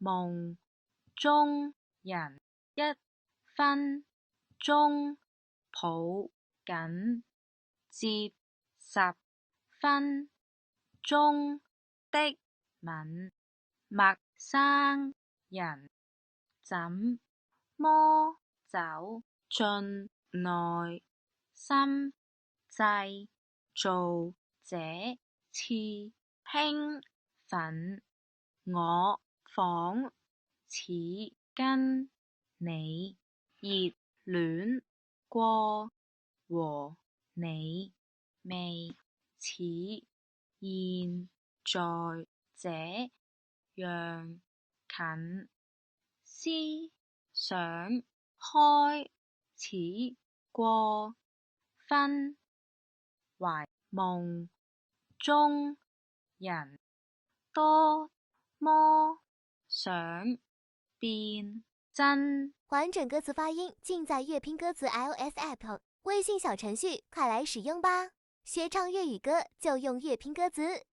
夢中人一分鐘抱緊接10分鐘的吻，陌生人怎麼走進內心製造這次興奮，我仿似跟你熱戀過，和你未似現在這樣近，思想開始過分，懷夢中人多麼想變真。完整歌词发音尽在乐拼歌词 iOS App 微信小程序，快来使用吧！学唱粤语歌就用乐拼歌词。